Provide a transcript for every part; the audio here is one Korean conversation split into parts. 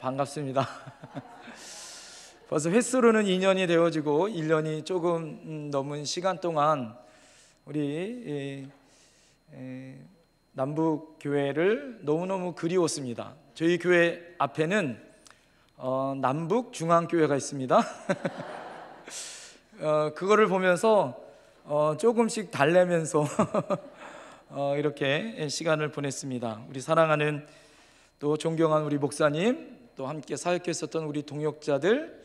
반갑습니다. 벌써 횟수로는 2년이 되어지고 1년이 조금 넘은 시간 동안 우리 남북교회를 너무너무 그리웠습니다. 저희 교회 앞에는 남북중앙교회가 있습니다. 그거를 보면서 조금씩 달래면서 이렇게 시간을 보냈습니다. 우리 사랑하는 또 존경한 우리 목사님, 또 함께 사역했었던 우리 동역자들,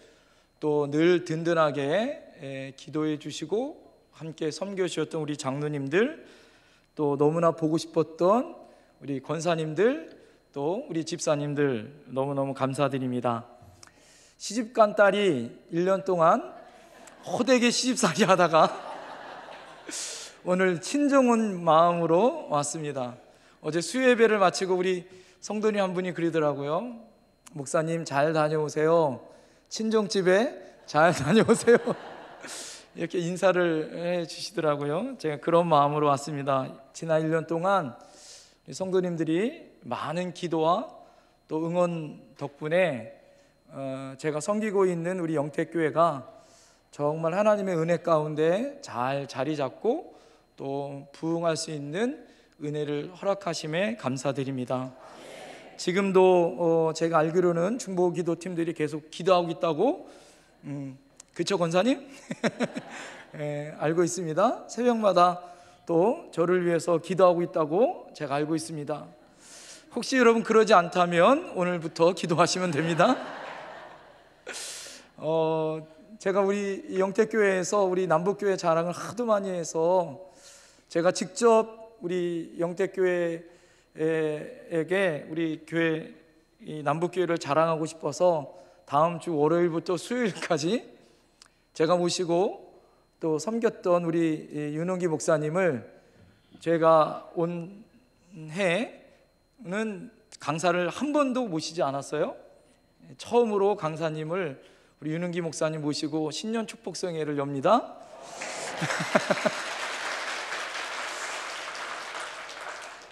또 늘 든든하게 기도해 주시고 함께 섬겨 주셨던 우리 장로님들, 또 너무나 보고 싶었던 우리 권사님들, 또 우리 집사님들 너무너무 감사드립니다. 시집간 딸이 1년 동안 호되게 시집살이 하다가 오늘 친정 온 마음으로 왔습니다. 어제 수요예배를 마치고 우리 성도님 한 분이 그러더라고요. 목사님 잘 다녀오세요. 친정집에 잘 다녀오세요. 이렇게 인사를 해 주시더라고요. 제가 그런 마음으로 왔습니다. 지난 1년 동안 성도님들이 많은 기도와 또 응원 덕분에 제가 섬기고 있는 우리 영택교회가 정말 하나님의 은혜 가운데 잘 자리 잡고 또 부흥할 수 있는 은혜를 허락하심에 감사드립니다. 지금도 제가 알기로는 중보기도팀들이 계속 기도하고 있다고, 그쵸 권사님? 알고 있습니다. 새벽마다 또 저를 위해서 기도하고 있다고 제가 알고 있습니다. 혹시 여러분 그러지 않다면 오늘부터 기도하시면 됩니다. 제가 우리 영택교회에서 우리 남북교회 자랑을 하도 많이 해서 제가 직접 우리 영택교회에게 우리 교회 이 남북교회를 자랑하고 싶어서 다음 주 월요일부터 수요일까지 제가 모시고 또 섬겼던 우리 윤홍기 목사님을 제가 온 해는 강사를 한 번도 모시지 않았어요. 처음으로 강사님을 우리 윤흥기 목사님 모시고 신년 축복성회를 엽니다.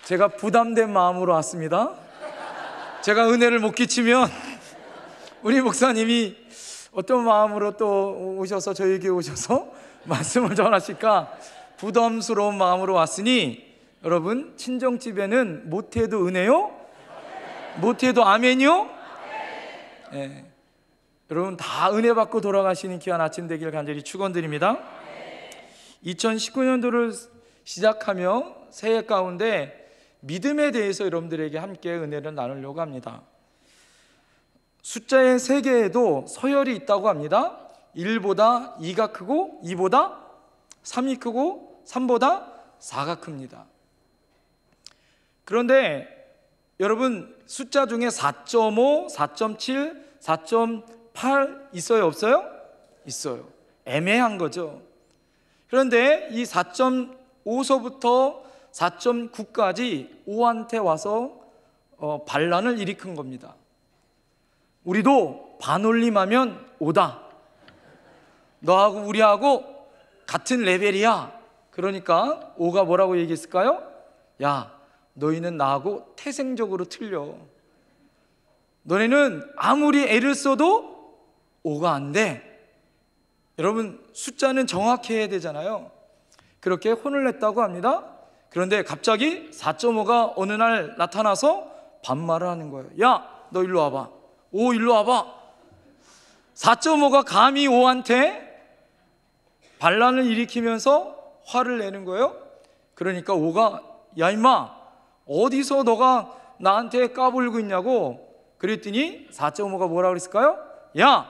제가 부담된 마음으로 왔습니다. 제가 은혜를 못 끼치면 우리 목사님이 어떤 마음으로 또 오셔서 저에게 오셔서 말씀을 전하실까 부담스러운 마음으로 왔으니, 여러분 친정집에는 못해도 은혜요? 못해도 아멘이요? 네. 여러분 다 은혜 받고 돌아가시는 귀한 아침 되길 간절히 축원드립니다. 2019년도를 시작하며 새해 가운데 믿음에 대해서 여러분들에게 함께 은혜를 나누려고 합니다. 숫자의 세계에도 서열이 있다고 합니다. 1보다 2가 크고 2보다 3이 크고 3보다 4가 큽니다. 그런데 여러분 숫자 중에 4.5, 4.7, 4.8 있어요 없어요? 있어요. 애매한 거죠. 그런데 이 4.5서부터 4.9까지 5한테 와서 반란을 일으킨 겁니다. 우리도 반올림하면 5다. 너하고 우리하고 같은 레벨이야. 그러니까 5가 뭐라고 얘기했을까요? 야, 너희는 나하고 태생적으로 틀려. 너네는 아무리 애를 써도 5가 안 돼. 여러분 숫자는 정확해야 되잖아요. 그렇게 혼을 냈다고 합니다. 그런데 갑자기 4.5가 어느 날 나타나서 반말을 하는 거예요. 야, 너 일로 와봐. 5 일로 와봐. 4.5가 감히 5한테 반란을 일으키면서 화를 내는 거예요. 그러니까 5가 야 임마 어디서 너가 나한테 까불고 있냐고 그랬더니 4.5가 뭐라고 그랬을까요? 야,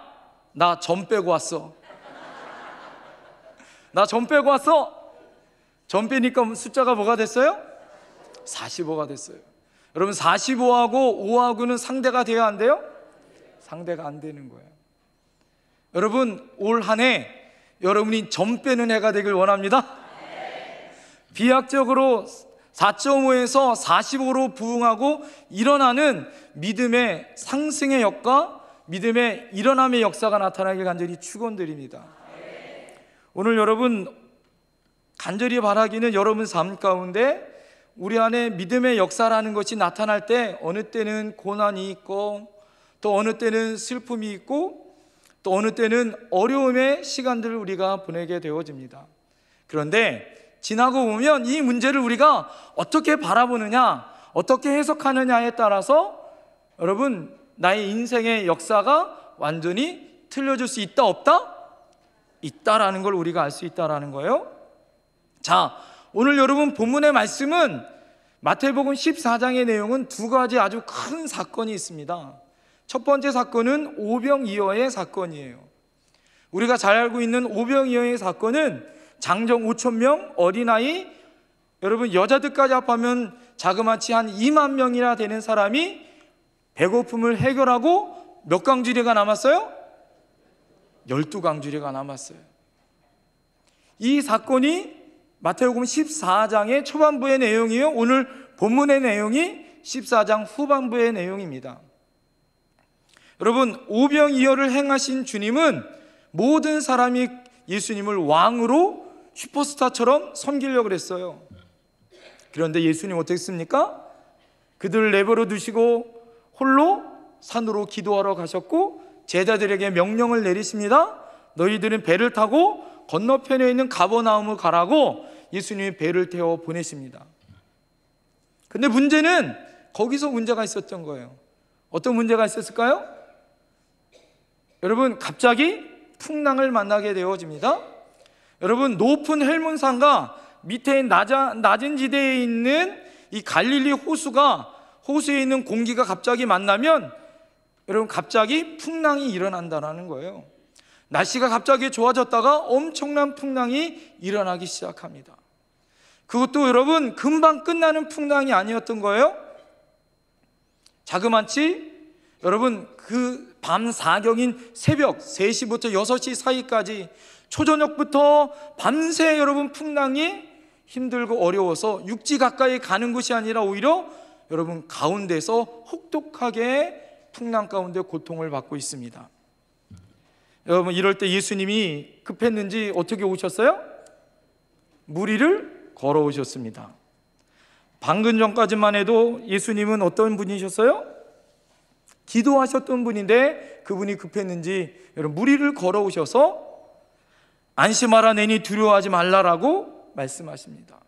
나 점 빼고 왔어. 나 점 빼고 왔어. 점 빼니까 숫자가 뭐가 됐어요? 45가 됐어요. 여러분 45하고 5하고는 상대가 돼야 안 돼요? 상대가 안 되는 거예요. 여러분 올 한 해 여러분이 점 빼는 해가 되길 원합니다. 비약적으로 4.5에서 45로 부흥하고 일어나는 믿음의 상승의 역과 믿음의 일어남의 역사가 나타나길 간절히 축원드립니다. 오늘 여러분 간절히 바라기는 여러분 삶 가운데 우리 안에 믿음의 역사라는 것이 나타날 때 어느 때는 고난이 있고 또 어느 때는 슬픔이 있고 또 어느 때는 어려움의 시간들을 우리가 보내게 되어집니다. 그런데 지나고 보면 이 문제를 우리가 어떻게 바라보느냐, 어떻게 해석하느냐에 따라서 여러분, 나의 인생의 역사가 완전히 틀려질 수 있다, 없다? 있다라는 걸 우리가 알 수 있다라는 거예요. 자, 오늘 여러분 본문의 말씀은 마태복음 14장의 내용은 두 가지 아주 큰 사건이 있습니다. 첫 번째 사건은 오병이어의 사건이에요. 우리가 잘 알고 있는 오병이어의 사건은 장정 5,000명, 어린아이, 여러분 여자들까지 합하면 자그마치 한 2만 명이나 되는 사람이 배고픔을 해결하고 몇 강주리가 남았어요? 12강주리가 남았어요. 이 사건이 마태복음 14장의 초반부의 내용이에요. 오늘 본문의 내용이 14장 후반부의 내용입니다. 여러분, 오병이어를 행하신 주님은 모든 사람이 예수님을 왕으로 슈퍼스타처럼 섬기려고 그랬어요. 그런데 예수님 어떻게 했습니까? 그들을 내버려 두시고 홀로 산으로 기도하러 가셨고 제자들에게 명령을 내리십니다. 너희들은 배를 타고 건너편에 있는 가버나움을 가라고 예수님이 배를 태워 보내십니다. 근데 문제는 거기서 문제가 있었던 거예요. 어떤 문제가 있었을까요? 여러분, 갑자기 풍랑을 만나게 되어집니다. 여러분, 높은 헬몬산과 밑에 낮은 지대에 있는 이 갈릴리 호수에 있는 공기가 갑자기 만나면 여러분, 갑자기 풍랑이 일어난다는 거예요. 날씨가 갑자기 좋아졌다가 엄청난 풍랑이 일어나기 시작합니다. 그것도 여러분, 금방 끝나는 풍랑이 아니었던 거예요. 자그마치 여러분, 그 밤 사경인 새벽 3시부터 6시 사이까지 초저녁부터 밤새 여러분 풍랑이 힘들고 어려워서 육지 가까이 가는 것이 아니라 오히려 여러분 가운데서 혹독하게 풍랑 가운데 고통을 받고 있습니다. 여러분, 이럴 때 예수님이 급했는지 어떻게 오셨어요? 물 위를 걸어오셨습니다. 방금 전까지만 해도 예수님은 어떤 분이셨어요? 기도하셨던 분인데 그분이 급했는지 여러분 물 위를 걸어오셔서 안심하라, 내니 두려워하지 말라라고 말씀하십니다.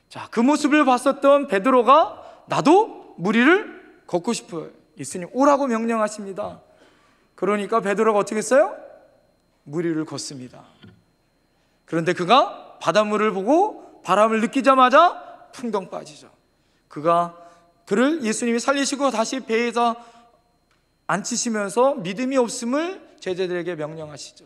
자, 그 모습을 봤었던 베드로가 나도 물 위를 걷고 싶어요. 예수님 오라고 명령하십니다. 그러니까 베드로가 어떻게 했어요? 물 위를 걷습니다. 그런데 그가 바닷물을 보고 바람을 느끼자마자 풍덩 빠지죠. 그를 예수님이 살리시고 다시 배에서 앉히시면서 믿음이 없음을 제자들에게 명령하시죠.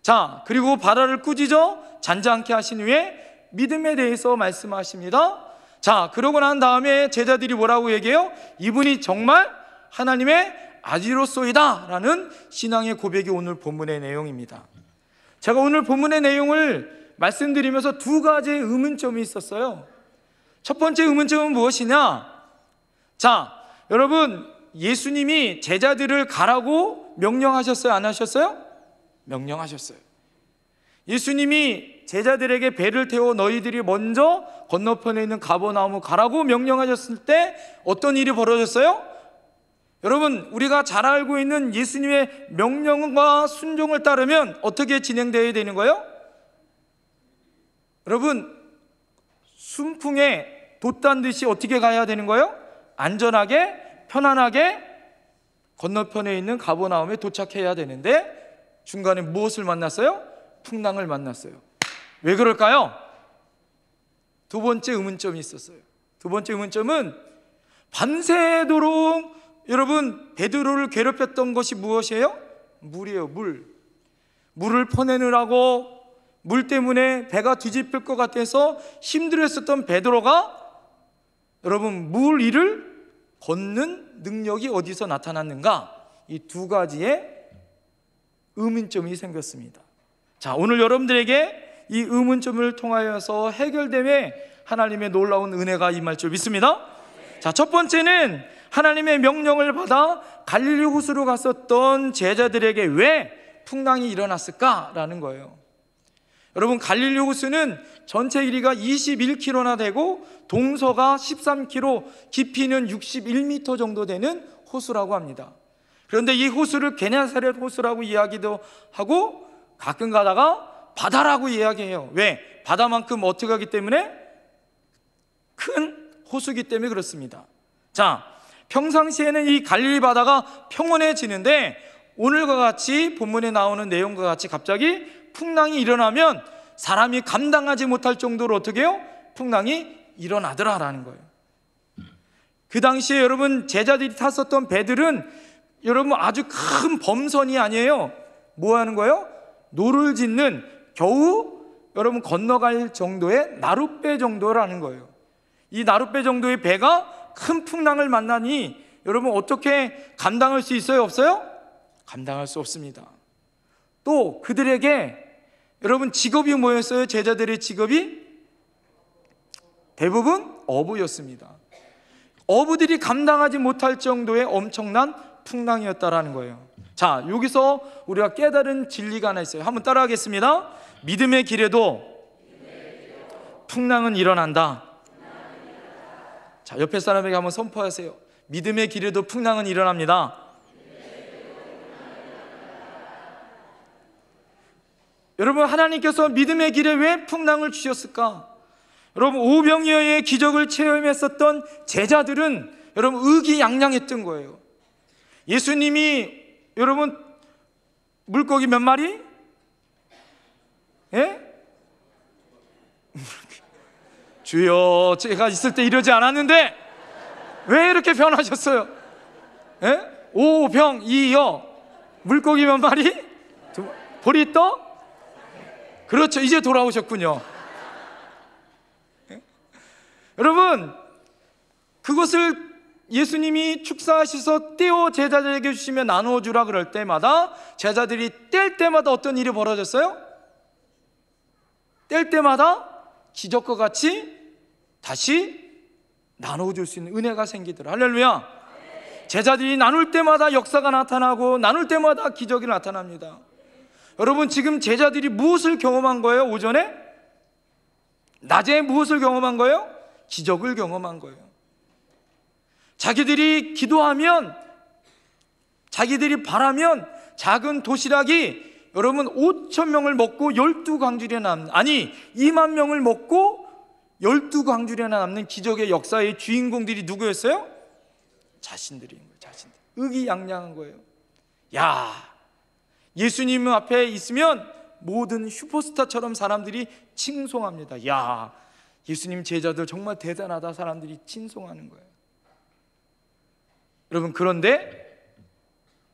자, 그리고 바다를 꾸짖어 잔잔케 하신 후에 믿음에 대해서 말씀하십니다. 자, 그러고 난 다음에 제자들이 뭐라고 얘기해요? 이분이 정말 하나님의 아들로소이다 라는 신앙의 고백이 오늘 본문의 내용입니다. 제가 오늘 본문의 내용을 말씀드리면서 두 가지의 의문점이 있었어요. 첫 번째 의문점은 무엇이냐? 자, 여러분, 예수님이 제자들을 가라고 명령하셨어요? 안 하셨어요? 명령하셨어요. 예수님이 제자들에게 배를 태워 너희들이 먼저 건너편에 있는 가버나움을 가라고 명령하셨을 때 어떤 일이 벌어졌어요? 여러분, 우리가 잘 알고 있는 예수님의 명령과 순종을 따르면 어떻게 진행되어야 되는 거예요? 여러분, 순풍에 돛단 듯이 어떻게 가야 되는 거예요? 안전하게 편안하게 건너편에 있는 가버나움에 도착해야 되는데 중간에 무엇을 만났어요? 풍랑을 만났어요. 왜 그럴까요? 두 번째 의문점이 있었어요. 두 번째 의문점은 밤새도록 여러분 베드로를 괴롭혔던 것이 무엇이에요? 물이에요. 물을 퍼내느라고 물 때문에 배가 뒤집힐 것 같아서 힘들었었던 베드로가 여러분 물 위를 걷는 능력이 어디서 나타났는가? 이 두 가지의 의문점이 생겼습니다. 자, 오늘 여러분들에게 이 의문점을 통하여서 해결됨에 하나님의 놀라운 은혜가 임할 줄 믿습니다. 자, 첫 번째는 하나님의 명령을 받아 갈릴리 호수로 갔었던 제자들에게 왜 풍랑이 일어났을까라는 거예요. 여러분, 갈릴리 호수는 전체 길이가 21km나 되고 동서가 13km, 깊이는 61m 정도 되는 호수라고 합니다. 그런데 이 호수를 게네사렛 호수라고 이야기도 하고 가끔 가다가 바다라고 이야기해요. 왜? 바다만큼 어떻게 하기 때문에? 큰 호수기 때문에 그렇습니다. 자, 평상시에는 이 갈릴리 바다가 평온해지는데 오늘과 같이 본문에 나오는 내용과 같이 갑자기 풍랑이 일어나면 사람이 감당하지 못할 정도로 어떻게 해요? 풍랑이 일어나더라라는 거예요. 그 당시에 여러분, 제자들이 탔었던 배들은 여러분 아주 큰 범선이 아니에요. 뭐 하는 거예요? 노를 짓는, 겨우 여러분 건너갈 정도의 나룻배 정도라는 거예요. 이 나룻배 정도의 배가 큰 풍랑을 만나니 여러분 어떻게 감당할 수 있어요? 없어요? 감당할 수 없습니다. 또 그들에게 여러분 직업이 뭐였어요? 제자들의 직업이 대부분 어부였습니다. 어부들이 감당하지 못할 정도의 엄청난 풍랑이었다라는 거예요. 자, 여기서 우리가 깨달은 진리가 하나 있어요. 한번 따라하겠습니다. 믿음의 길에도 풍랑은 일어난다. 자, 옆에 사람에게 한번 선포하세요. 믿음의 길에도 풍랑은 일어납니다. 여러분, 하나님께서 믿음의 길에 왜 풍랑을 주셨을까? 여러분, 오병이어의 기적을 체험했었던 제자들은 여러분 의기양양했던 거예요. 예수님이 여러분 물고기 몇 마리? 예? 주여, 제가 있을 때 이러지 않았는데 왜 이렇게 변하셨어요? 예? 오병이어 물고기 몇 마리? 보리떡? 그렇죠, 이제 돌아오셨군요. 예? 여러분, 그것을 예수님이 축사하셔서 떼어 제자들에게 주시며 나누어 주라 그럴 때마다 제자들이 뗄 때마다 어떤 일이 벌어졌어요? 뗄 때마다 기적과 같이 다시 나누어 줄 수 있는 은혜가 생기더라. 할렐루야. 제자들이 나눌 때마다 역사가 나타나고 나눌 때마다 기적이 나타납니다. 여러분, 지금 제자들이 무엇을 경험한 거예요? 오전에? 낮에 무엇을 경험한 거예요? 기적을 경험한 거예요. 자기들이 기도하면, 자기들이 바라면 작은 도시락이 여러분 5,000명을 먹고 12광주리나 남는, 아니 2만 명을 먹고 12광주리나 남는 기적의 역사의 주인공들이 누구였어요? 자신들인 거예요. 자신들. 의기양양한 거예요. 야, 예수님 앞에 있으면 모든 슈퍼스타처럼 사람들이 칭송합니다. 야, 예수님 제자들 정말 대단하다, 사람들이 칭송하는 거예요. 여러분, 그런데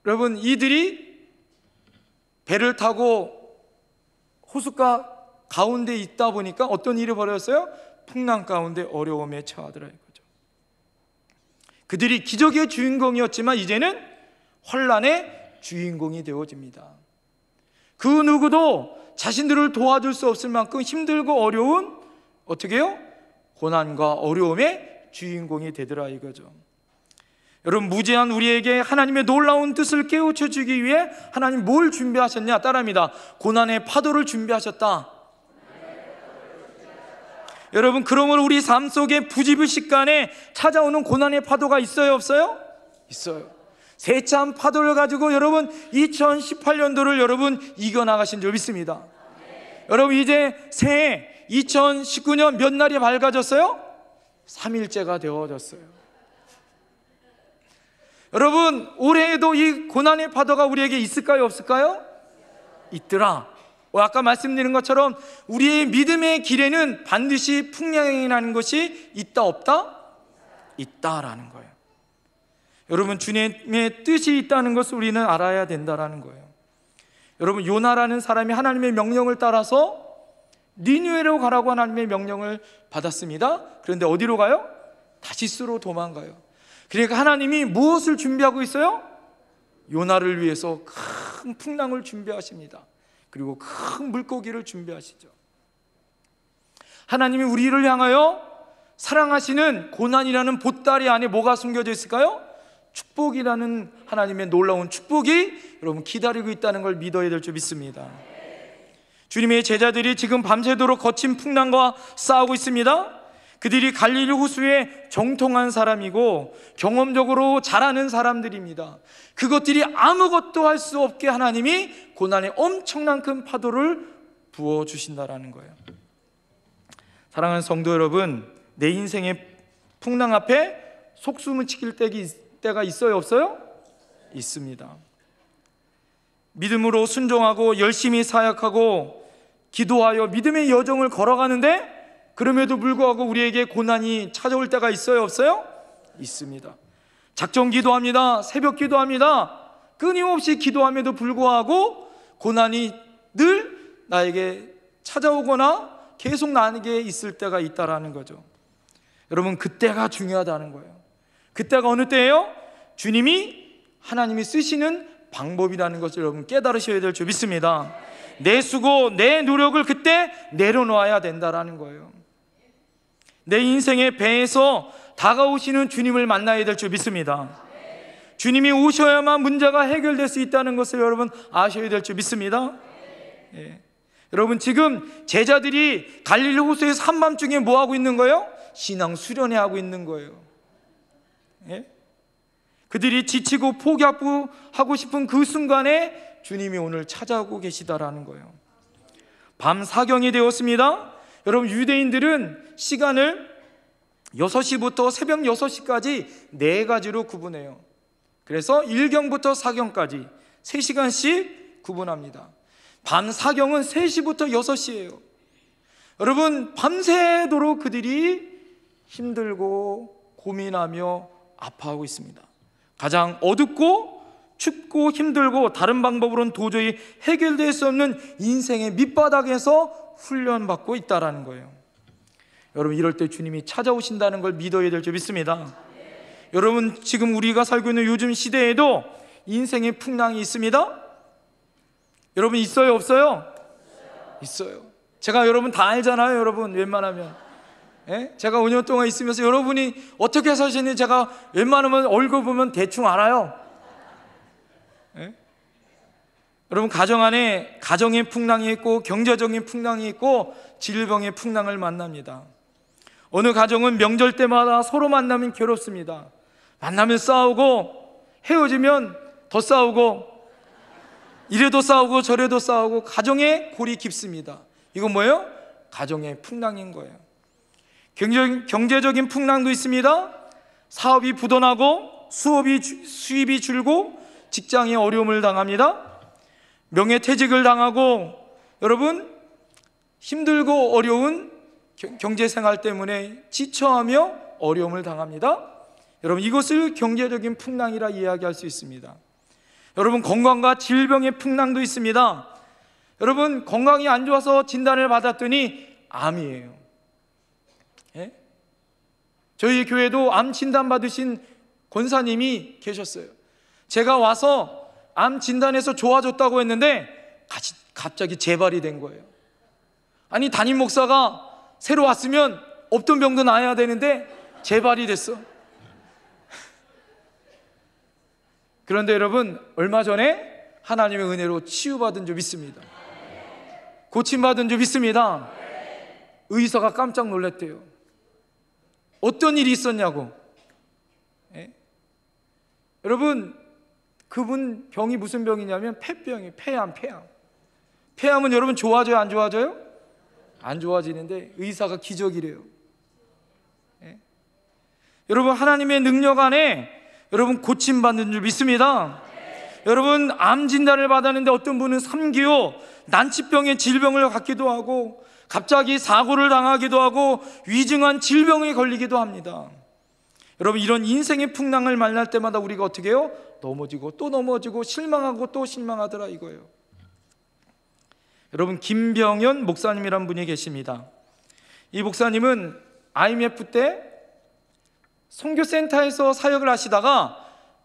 여러분, 이들이 배를 타고 호숫가 가운데 있다 보니까 어떤 일이 벌어졌어요? 풍랑 가운데 어려움에 처하더라 이거죠. 그들이 기적의 주인공이었지만 이제는 혼란의 주인공이 되어집니다. 그 누구도 자신들을 도와줄 수 없을 만큼 힘들고 어려운, 어떻게 해요? 고난과 어려움의 주인공이 되더라 이거죠. 여러분, 무지한 우리에게 하나님의 놀라운 뜻을 깨우쳐 주기 위해 하나님 뭘 준비하셨냐? 따라합니다. 고난의 파도를 준비하셨다. 여러분, 그러므로 우리 삶 속에 부지불식간에 찾아오는 고난의 파도가 있어요, 없어요? 있어요. 세찬 파도를 가지고 여러분 2018년도를 여러분 이겨나가신 줄 믿습니다. 여러분, 이제 새해 2019년 몇 날이 밝아졌어요? 3일째가 되어졌어요. 여러분, 올해에도 이 고난의 파도가 우리에게 있을까요, 없을까요? 있더라. 아까 말씀드린 것처럼 우리의 믿음의 길에는 반드시 풍랑이 나는 것이 있다, 없다? 있다라는 거예요. 여러분, 주님의 뜻이 있다는 것을 우리는 알아야 된다라는 거예요. 여러분, 요나라는 사람이 하나님의 명령을 따라서 니느웨로 가라고 하나님의 명령을 받았습니다. 그런데 어디로 가요? 다시스로 도망가요. 그러니까 하나님이 무엇을 준비하고 있어요? 요나를 위해서 큰 풍랑을 준비하십니다. 그리고 큰 물고기를 준비하시죠. 하나님이 우리를 향하여 사랑하시는 고난이라는 보따리 안에 뭐가 숨겨져 있을까요? 축복이라는 하나님의 놀라운 축복이 여러분 기다리고 있다는 걸 믿어야 될 줄 믿습니다. 주님의 제자들이 지금 밤새도록 거친 풍랑과 싸우고 있습니다. 그들이 갈릴리 호수에 정통한 사람이고 경험적으로 잘하는 사람들입니다. 그것들이 아무것도 할 수 없게 하나님이 고난의 엄청난 큰 파도를 부어주신다라는 거예요. 사랑하는 성도 여러분, 내 인생의 풍랑 앞에 속숨을 지킬 때가 있어요, 없어요? 있습니다. 믿음으로 순종하고 열심히 사역하고 기도하여 믿음의 여정을 걸어가는데 그럼에도 불구하고 우리에게 고난이 찾아올 때가 있어요, 없어요? 있습니다. 작정 기도합니다. 새벽 기도합니다. 끊임없이 기도함에도 불구하고 고난이 늘 나에게 찾아오거나 계속 나에게 있을 때가 있다라는 거죠. 여러분, 그때가 중요하다는 거예요. 그때가 어느 때예요? 하나님이 쓰시는 방법이라는 것을 여러분 깨달으셔야 될 줄 믿습니다. 내 수고, 내 노력을 그때 내려놓아야 된다라는 거예요. 내 인생의 배에서 다가오시는 주님을 만나야 될 줄 믿습니다. 주님이 오셔야만 문제가 해결될 수 있다는 것을 여러분 아셔야 될 줄 믿습니다. 여러분, 지금 제자들이 갈릴리 호수에서 한밤중에 뭐 하고 있는 거예요? 신앙 수련회 하고 있는 거예요. 그들이 지치고 포기하고 싶은 그 순간에 주님이 오늘 찾아오고 계시다라는 거예요. 밤 사경이 되었습니다. 여러분, 유대인들은 시간을 6시부터 새벽 6시까지 4가지로 구분해요. 그래서 1경부터 4경까지 3시간씩 구분합니다. 밤 사경은 3시부터 6시예요. 여러분, 밤새도록 그들이 힘들고 고민하며 아파하고 있습니다. 가장 어둡고 춥고 힘들고 다른 방법으로는 도저히 해결될 수 없는 인생의 밑바닥에서 훈련받고 있다는 거예요. 여러분, 이럴 때 주님이 찾아오신다는 걸 믿어야 될 줄 믿습니다. 여러분, 지금 우리가 살고 있는 요즘 시대에도 인생의 풍랑이 있습니다. 여러분, 있어요, 없어요? 있어요. 제가 여러분 다 알잖아요. 여러분, 웬만하면 제가 5년 동안 있으면서 여러분이 어떻게 사시는지 제가 웬만하면 얼굴 보면 대충 알아요. 여러분, 가정 안에 가정의 풍랑이 있고 경제적인 풍랑이 있고 질병의 풍랑을 만납니다. 어느 가정은 명절 때마다 서로 만나면 괴롭습니다. 만나면 싸우고 헤어지면 더 싸우고 이래도 싸우고 저래도 싸우고 가정의 골이 깊습니다. 이건 뭐예요? 가정의 풍랑인 거예요. 경제적인 풍랑도 있습니다. 사업이 부도나고 수입이 줄고 직장에 어려움을 당합니다. 명예퇴직을 당하고 여러분 힘들고 어려운 경제생활 때문에 지쳐하며 어려움을 당합니다. 여러분, 이것을 경제적인 풍랑이라 이야기할 수 있습니다. 여러분, 건강과 질병의 풍랑도 있습니다. 여러분, 건강이 안 좋아서 진단을 받았더니 암이에요. 저희 교회도 암 진단 받으신 권사님이 계셨어요. 제가 와서 암 진단에서 좋아졌다고 했는데 갑자기 재발이 된 거예요. 아니, 담임 목사가 새로 왔으면 없던 병도 나아야 되는데 재발이 됐어. 그런데 여러분, 얼마 전에 하나님의 은혜로 치유받은 줄 믿습니다. 고침받은 줄 믿습니다. 의사가 깜짝 놀랐대요. 어떤 일이 있었냐고. 여러분, 그분 병이 무슨 병이냐면 폐병이에요. 폐암은 여러분 좋아져요, 안 좋아져요? 안 좋아지는데 의사가 기적이래요. 여러분, 하나님의 능력 안에 여러분 고침받는 줄 믿습니다. 여러분, 암 진단을 받았는데 어떤 분은 3기호 난치병의 질병을 갖기도 하고 갑자기 사고를 당하기도 하고 위중한 질병에 걸리기도 합니다. 여러분, 이런 인생의 풍랑을 만날 때마다 우리가 어떻게 해요? 넘어지고 또 넘어지고 실망하고 또 실망하더라 이거예요. 여러분, 김병현 목사님이란 분이 계십니다. 이 목사님은 IMF 때 선교센터에서 사역을 하시다가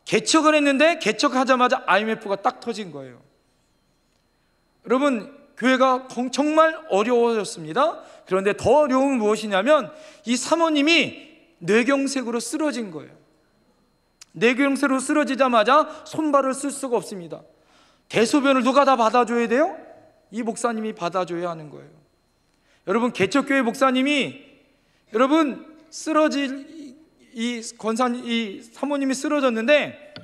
개척을 했는데 개척하자마자 IMF가 딱 터진 거예요. 여러분, 교회가 정말 어려워졌습니다. 그런데 더 어려움은 무엇이냐면 이 사모님이 뇌경색으로 쓰러진 거예요. 뇌경색으로 쓰러지자마자 손발을 쓸 수가 없습니다. 대소변을 누가 다 받아줘야 돼요? 이 목사님이 받아줘야 하는 거예요. 여러분, 개척교회 목사님이 여러분 쓰러질 이 사모님이 쓰러졌는데,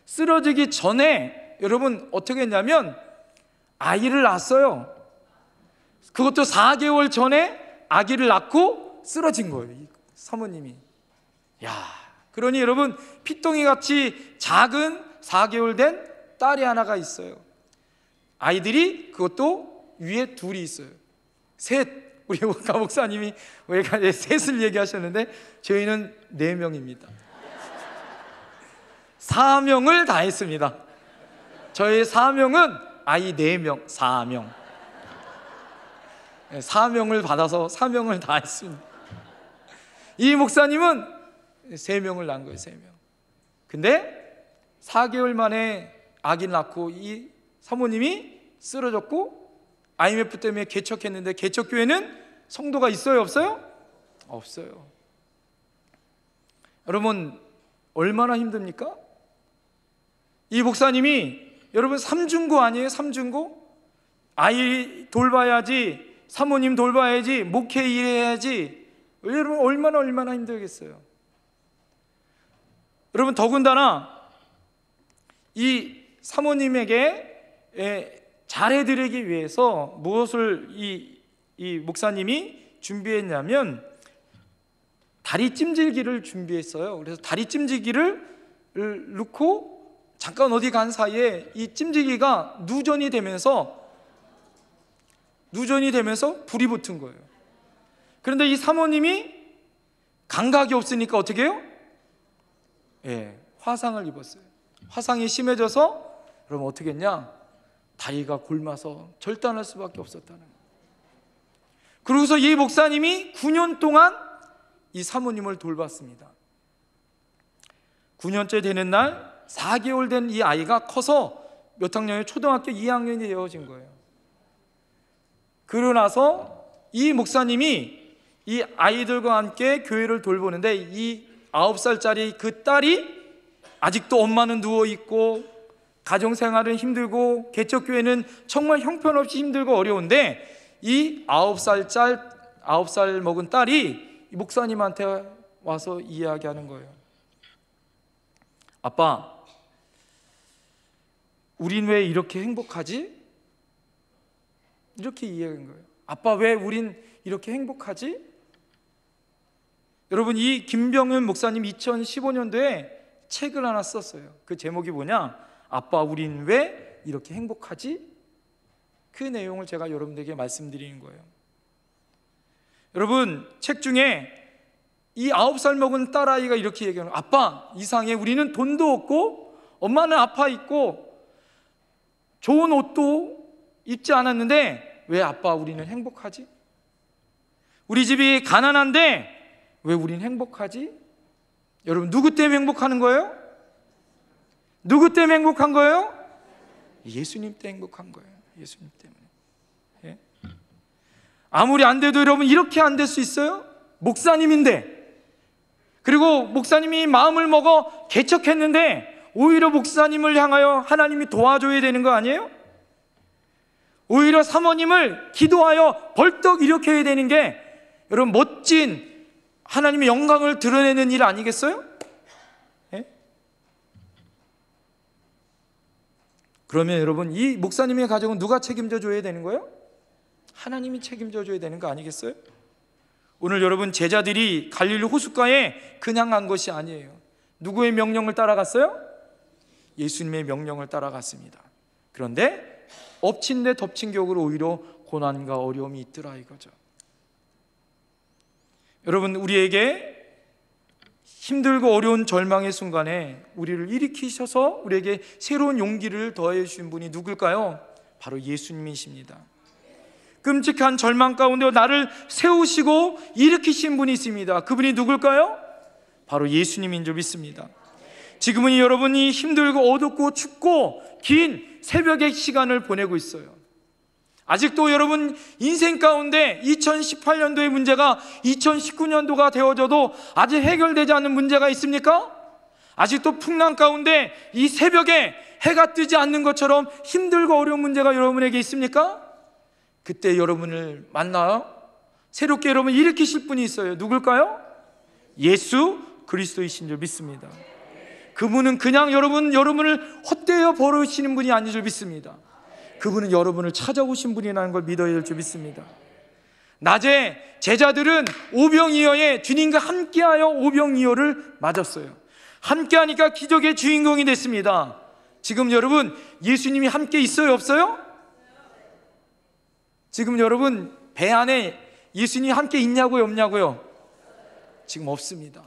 쓰러지기 전에 여러분 어떻게 했냐면 아이를 낳았어요. 그것도 4개월 전에 아기를 낳고 쓰러진 거예요, 이 사모님이. 그러니 여러분, 피똥이 같이 작은 4개월 된 딸이 하나가 있어요. 아이들이 그것도 위에 둘이 있어요. 셋. 우리 목사님이 왜 셋을 얘기하셨는데 저희는 4명입니다. 사명을 다했습니다. 저의 사명은 아이 4명, 사명. 사명을 받아서 사명을 다했습니다. 이 목사님은 3명을 낳은 거예요, 3명. 근데 4개월 만에 아기를 낳고 이 사모님이 쓰러졌고, IMF 때문에 개척했는데, 개척교회는 성도가 있어요, 없어요? 없어요. 여러분, 얼마나 힘듭니까? 이 목사님이 여러분 3중고 아니에요? 3중고? 아이 돌봐야지, 사모님 돌봐야지, 목회 일해야지. 여러분 얼마나 힘들겠어요. 여러분, 더군다나 이 사모님에게 잘해드리기 위해서 무엇을 이 목사님이 준비했냐면 다리 찜질기를 준비했어요. 그래서 다리 찜질기를 넣고 잠깐 어디 간 사이에 이 찜질기가 누전이 되면서 불이 붙은 거예요. 그런데 이 사모님이 감각이 없으니까 어떻게 해요? 화상을 입었어요. 화상이 심해져서 그럼 어떻게 했냐? 다리가 굶어서 절단할 수밖에 없었다는 거예요. 그러고서 이 목사님이 9년 동안 이 사모님을 돌봤습니다. 9년째 되는 날 4개월 된 이 아이가 커서 몇 학년이에요? 초등학교 2학년이 되어진 거예요. 그러고 나서 이 목사님이 이 아이들과 함께 교회를 돌보는데, 이 9살짜리 그 딸이 아직도 엄마는 누워있고 가정생활은 힘들고 개척교회는 정말 형편없이 힘들고 어려운데, 이 9살 먹은 딸이 이 목사님한테 와서 이야기하는 거예요. 아빠, 우린 왜 이렇게 행복하지? 이렇게 이야기한 거예요. 아빠, 왜 우린 이렇게 행복하지? 여러분, 이 김병윤 목사님 2015년도에 책을 하나 썼어요. 그 제목이 뭐냐? 아빠, 우린 왜 이렇게 행복하지? 그 내용을 제가 여러분들에게 말씀드리는 거예요. 여러분, 책 중에 이 9살 먹은 딸아이가 이렇게 얘기하는 거예요. 아빠, 이상해. 우리는 돈도 없고 엄마는 아파 있고 좋은 옷도 입지 않았는데 왜 아빠 우리는 행복하지? 우리 집이 가난한데 왜 우린 행복하지? 여러분, 누구 때문에 행복하는 거예요? 누구 때문에 행복한 거예요? 예수님 때문에 행복한 거예요. 예수님 때문에. 예? 아무리 안 돼도 여러분, 이렇게 안 될 수 있어요? 목사님인데, 그리고 목사님이 마음을 먹어 개척했는데 오히려 목사님을 향하여 하나님이 도와줘야 되는 거 아니에요? 오히려 사모님을 기도하여 벌떡 일으켜야 되는 게 여러분 멋진 하나님의 영광을 드러내는 일 아니겠어요? 예? 그러면 여러분, 이 목사님의 가정은 누가 책임져 줘야 되는 거예요? 하나님이 책임져 줘야 되는 거 아니겠어요? 오늘 여러분, 제자들이 갈릴리 호숫가에 그냥 간 것이 아니에요. 누구의 명령을 따라갔어요? 예수님의 명령을 따라갔습니다. 그런데 엎친 데 덮친 격으로 오히려 고난과 어려움이 있더라 이거죠. 여러분, 우리에게 힘들고 어려운 절망의 순간에 우리를 일으키셔서 우리에게 새로운 용기를 더해 주신 분이 누굴까요? 바로 예수님이십니다. 끔찍한 절망 가운데 나를 세우시고 일으키신 분이 있습니다. 그분이 누굴까요? 바로 예수님인 줄 믿습니다. 지금은 여러분이 힘들고 어둡고 춥고 긴 새벽의 시간을 보내고 있어요. 아직도 여러분 인생 가운데 2018년도의 문제가 2019년도가 되어져도 아직 해결되지 않은 문제가 있습니까? 아직도 풍랑 가운데 이 새벽에 해가 뜨지 않는 것처럼 힘들고 어려운 문제가 여러분에게 있습니까? 그때 여러분을 만나요. 새롭게 여러분을 일으키실 분이 있어요. 누굴까요? 예수 그리스도이신 줄 믿습니다. 그분은 그냥 여러분을 헛되어 버리시는 분이 아닌 줄 믿습니다. 그분은 여러분을 찾아오신 분이라는 걸 믿어야 될 줄 믿습니다. 낮에 제자들은 오병이어에 주님과 함께하여 오병이어를 맞았어요. 함께하니까 기적의 주인공이 됐습니다. 지금 여러분 예수님이 함께 있어요, 없어요? 지금 여러분 배 안에 예수님이 함께 있냐고요, 없냐고요? 지금 없습니다.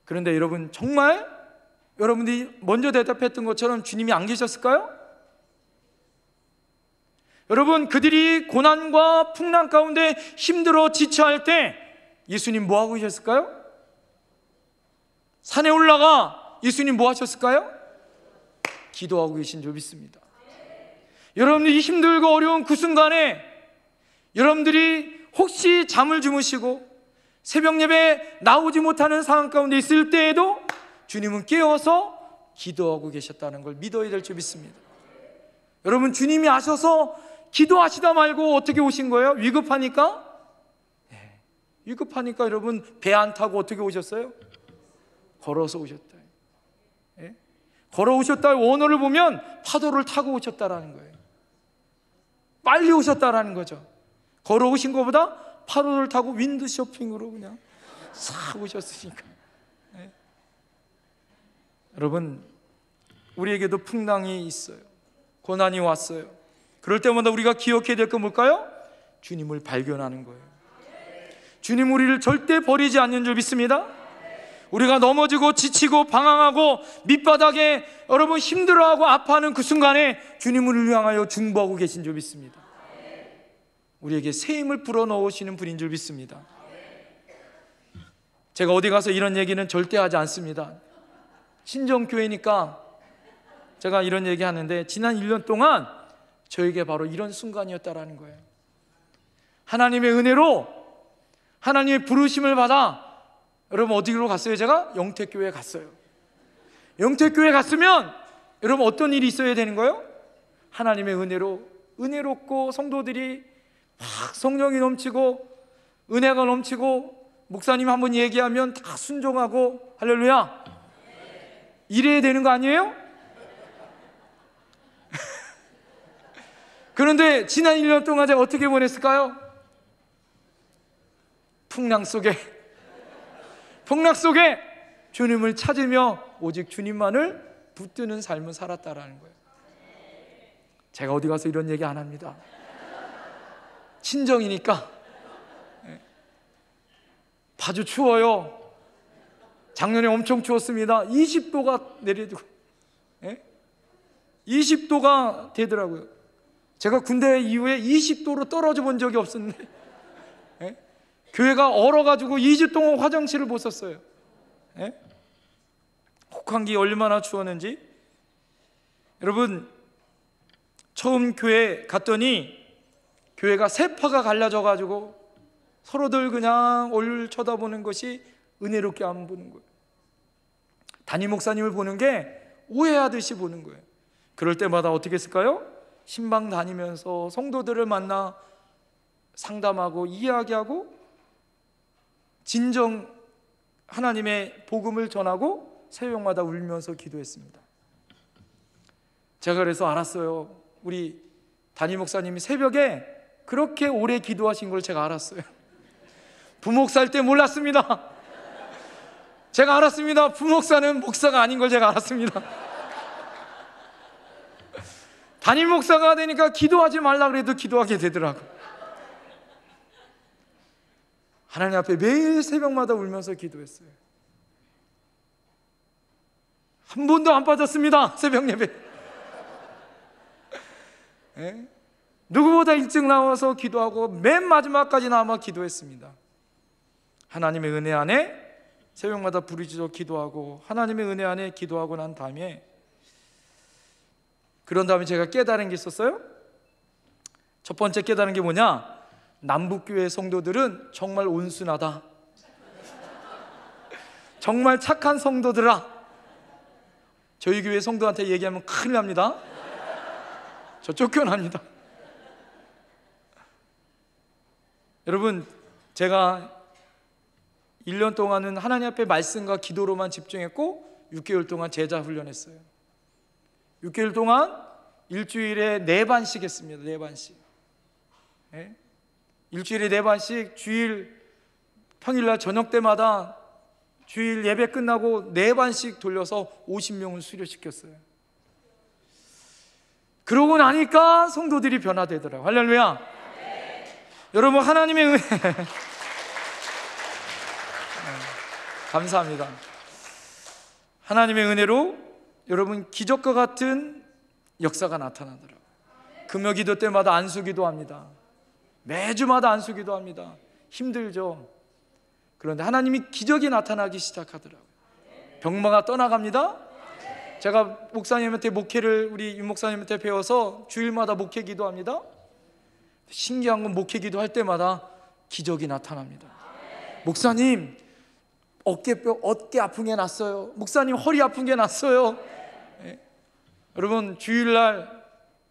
그런데 여러분, 정말 여러분들이 먼저 대답했던 것처럼 주님이 안 계셨을까요? 여러분, 그들이 고난과 풍랑 가운데 힘들어 지쳐할 때 예수님 뭐 하고 계셨을까요? 산에 올라가 예수님 뭐 하셨을까요? 기도하고 계신 줄 믿습니다. 여러분들이 힘들고 어려운 그 순간에 여러분들이 혹시 잠을 주무시고 새벽 예배 나오지 못하는 상황 가운데 있을 때에도 주님은 깨어서 기도하고 계셨다는 걸 믿어야 될 줄 믿습니다. 여러분, 주님이 아셔서 기도하시다 말고 어떻게 오신 거예요? 위급하니까? 네. 위급하니까 여러분 배 안 타고 어떻게 오셨어요? 걸어서 오셨다. 네? 걸어오셨다. 원어를 보면 파도를 타고 오셨다라는 거예요. 빨리 오셨다라는 거죠. 걸어오신 것보다 파도를 타고 윈드쇼핑으로 그냥 싹 오셨으니까. 네? 여러분, 우리에게도 풍랑이 있어요. 고난이 왔어요. 그럴 때마다 우리가 기억해야 될 건 뭘까요? 주님을 발견하는 거예요. 주님 우리를 절대 버리지 않는 줄 믿습니다. 우리가 넘어지고 지치고 방황하고 밑바닥에 여러분 힘들어하고 아파하는 그 순간에 주님을 향하여 중보하고 계신 줄 믿습니다. 우리에게 새 힘을 불어넣으시는 분인 줄 믿습니다. 제가 어디 가서 이런 얘기는 절대 하지 않습니다. 신정교회니까 제가 이런 얘기 하는데, 지난 1년 동안 저에게 바로 이런 순간이었다라는 거예요. 하나님의 은혜로 하나님의 부르심을 받아 여러분 어디로 갔어요? 제가 영택교회에 갔어요. 영택교회에 갔으면 여러분 어떤 일이 있어야 되는 거예요? 하나님의 은혜로 은혜롭고 성도들이 막 성령이 넘치고 은혜가 넘치고 목사님 한번 얘기하면 다 순종하고 할렐루야 이래야 되는 거 아니에요? 그런데 지난 1년 동안 제가 어떻게 보냈을까요? 풍랑 속에 주님을 찾으며 오직 주님만을 붙드는 삶을 살았다라는 거예요. 제가 어디 가서 이런 얘기 안 합니다. 친정이니까. 아주 추워요. 작년에 엄청 추웠습니다. 20도가 내려지고 20도가 되더라고요. 제가 군대 이후에 20도로 떨어져 본 적이 없었는데 교회가 얼어가지고 2주 동안 화장실을 못 썼어요. 혹한기 얼마나 추웠는지. 여러분, 처음 교회 갔더니 교회가 세파가 갈라져가지고 서로들 그냥 얼굴 쳐다보는 것이 은혜롭게 안 보는 거예요. 담임 목사님을 보는 게 오해하듯이 보는 거예요. 그럴 때마다 어떻게 했을까요? 신방 다니면서 성도들을 만나 상담하고 이야기하고 진정 하나님의 복음을 전하고 새벽마다 울면서 기도했습니다. 제가 그래서 알았어요. 우리 담임 목사님이 새벽에 그렇게 오래 기도하신 걸 제가 알았어요. 부목사일 때 몰랐습니다. 제가 알았습니다. 부목사는 목사가 아닌 걸 제가 알았습니다. 담임 목사가 되니까 기도하지 말라 그래도 기도하게 되더라고요. 하나님 앞에 매일 새벽마다 울면서 기도했어요. 한 번도 안 빠졌습니다. 새벽 예배. 누구보다 일찍 나와서 기도하고 맨 마지막까지 남아 기도했습니다. 하나님의 은혜 안에 새벽마다 부르짖어 기도하고 하나님의 은혜 안에 기도하고 난 다음에 그런 다음에 제가 깨달은 게 있었어요. 첫 번째 깨달은 게 뭐냐? 남북교회 성도들은 정말 온순하다. 정말 착한 성도들아. 저희 교회 성도한테 얘기하면 큰일 납니다. 저 쫓겨납니다. 여러분, 제가 1년 동안은 하나님 앞에 말씀과 기도로만 집중했고 6개월 동안 제자 훈련했어요. 6개월 동안 일주일에 4반씩 했습니다. 4반씩. 예? 일주일에 4반씩, 주일 평일날 저녁 때마다 주일 예배 끝나고 4반씩 돌려서 50명을 수료시켰어요. 그러고 나니까 성도들이 변화되더라고요. 할렐루야. 여러분, 하나님의 은혜 감사합니다. 하나님의 은혜로 여러분 기적과 같은 역사가 나타나더라고요. 금요기도 때마다 안수기도 합니다. 매주마다 안수기도 합니다. 힘들죠. 그런데 하나님이 기적이 나타나기 시작하더라고요. 병마가 떠나갑니다. 제가 목사님한테 목회를, 우리 윤 목사님한테 배워서 주일마다 목회 기도합니다. 신기한 건 목회 기도할 때마다 기적이 나타납니다. 목사님, 어깨 아픈 게 났어요. 목사님, 허리 아픈 게 났어요. 예. 여러분, 주일날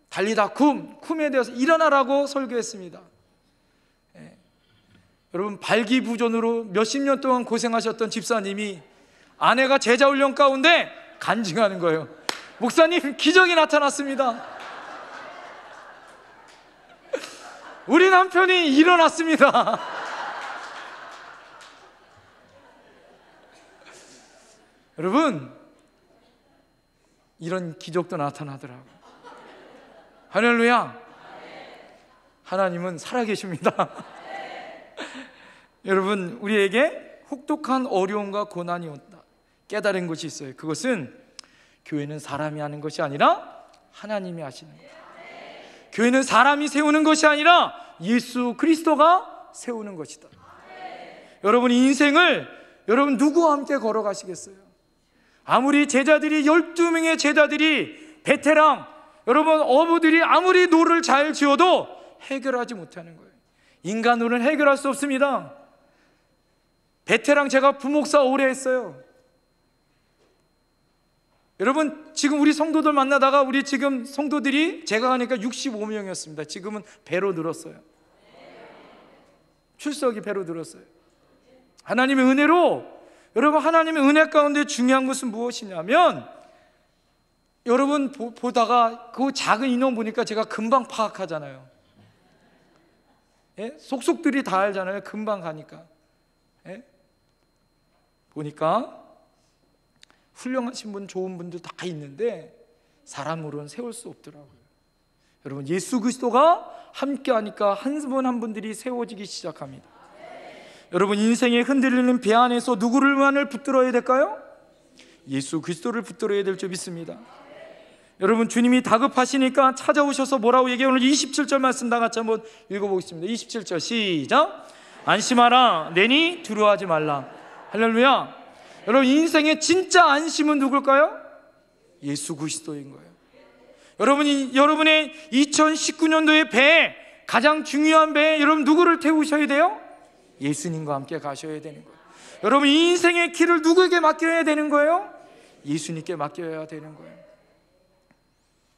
달리다 쿰에 대해서 일어나라고 설교했습니다. 예. 여러분, 발기부전으로 몇십 년 동안 고생하셨던 집사님이 아내가 제자훈련 가운데 간증하는 거예요. 목사님, 기적이 나타났습니다. 우리 남편이 일어났습니다. 여러분, 이런 기적도 나타나더라고요. 할렐루야. 하나님은 살아계십니다. 여러분, 우리에게 혹독한 어려움과 고난이 온다. 깨달은 것이 있어요. 그것은 교회는 사람이 하는 것이 아니라 하나님이 하시는 거예요. 교회는 사람이 세우는 것이 아니라 예수 그리스도가 세우는 것이다. 여러분, 인생을 여러분 누구와 함께 걸어가시겠어요? 아무리 제자들이 12명의 제자들이 베테랑, 여러분 어부들이 아무리 노를 잘 지어도 해결하지 못하는 거예요. 인간으로는 해결할 수 없습니다. 베테랑, 제가 부목사 오래 했어요. 여러분, 지금 우리 성도들 만나다가 우리 지금 성도들이 제가 가니까 65명이었습니다. 지금은 배로 늘었어요. 출석이 배로 늘었어요. 하나님의 은혜로, 여러분, 하나님의 은혜 가운데 중요한 것은 무엇이냐면, 여러분 보다가 그 작은 인원 보니까 제가 금방 파악하잖아요. 예? 속속들이 다 알잖아요. 금방 가니까. 예? 보니까 훌륭하신 분, 좋은 분들 다 있는데 사람으로는 세울 수 없더라고요. 여러분, 예수 그리스도가 함께 하니까 한 분 한 분들이 세워지기 시작합니다. 여러분, 인생에 흔들리는 배 안에서 누구를만을 붙들어야 될까요? 예수 그리스도를 붙들어야 될 줄 믿습니다. 여러분, 주님이 다급하시니까 찾아오셔서 뭐라고 얘기해요? 오늘 27절 말씀 다 같이 한번 읽어보겠습니다. 27절 시작. 안심하라, 내니 두려워하지 말라. 할렐루야. 여러분, 인생의 진짜 안심은 누굴까요? 예수 그리스도인 거예요. 여러분의 2019년도의 배에, 가장 중요한 배에 여러분 누구를 태우셔야 돼요? 예수님과 함께 가셔야 되는 거예요. 여러분, 이 인생의 길을 누구에게 맡겨야 되는 거예요? 예수님께 맡겨야 되는 거예요.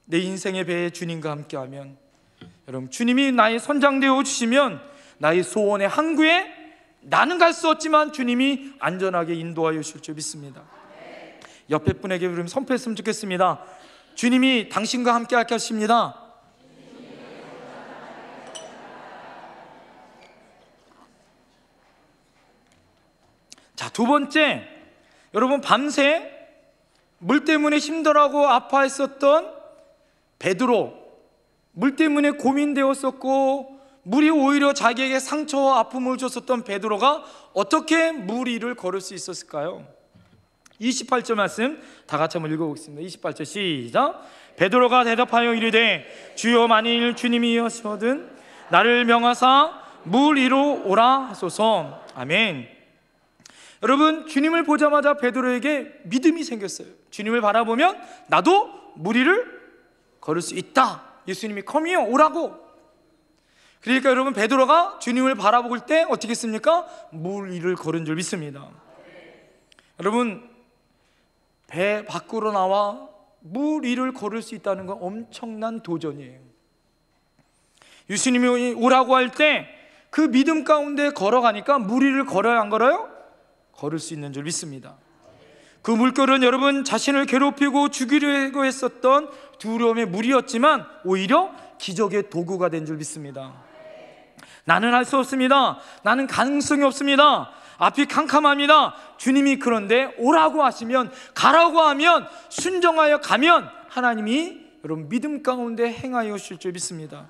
내 인생의 배에 주님과 함께하면, 여러분, 주님이 나의 선장되어 주시면 나의 소원의 항구에 나는 갈 수 없지만 주님이 안전하게 인도하여 주실 줄 믿습니다. 옆에 분에게 우리 선포했으면 좋겠습니다. 주님이 당신과 함께 할 것입니다. 자, 두 번째, 여러분, 밤새 물 때문에 힘들어하고 아파했었던 베드로, 물 때문에 고민되었었고 물이 오히려 자기에게 상처와 아픔을 줬었던 베드로가 어떻게 물 위를 걸을 수 있었을까요? 28절 말씀 다 같이 한번 읽어보겠습니다. 28절 시작. 베드로가 대답하여 이르되 주여, 만일 주님이시거든 나를 명하사 물 위로 오라 하소서. 아멘. 여러분, 주님을 보자마자 베드로에게 믿음이 생겼어요. 주님을 바라보면 나도 물 위를 걸을 수 있다. 예수님이 컴이요, 오라고. 그러니까 여러분, 베드로가 주님을 바라볼 때 어떻게 했습니까? 물 위를 걸은 줄 믿습니다. 여러분, 배 밖으로 나와 물 위를 걸을 수 있다는 건 엄청난 도전이에요. 예수님이 오라고 할 때 그 믿음 가운데 걸어가니까 물 위를 걸어야 안 걸어요? 걸을 수 있는 줄 믿습니다. 그 물결은 여러분 자신을 괴롭히고 죽이려고 했었던 두려움의 물이었지만 오히려 기적의 도구가 된 줄 믿습니다. 나는 할 수 없습니다. 나는 가능성이 없습니다. 앞이 캄캄합니다. 주님이 그런데 오라고 하시면, 가라고 하면, 순종하여 가면 하나님이 여러분 믿음 가운데 행하여 주실 줄 믿습니다.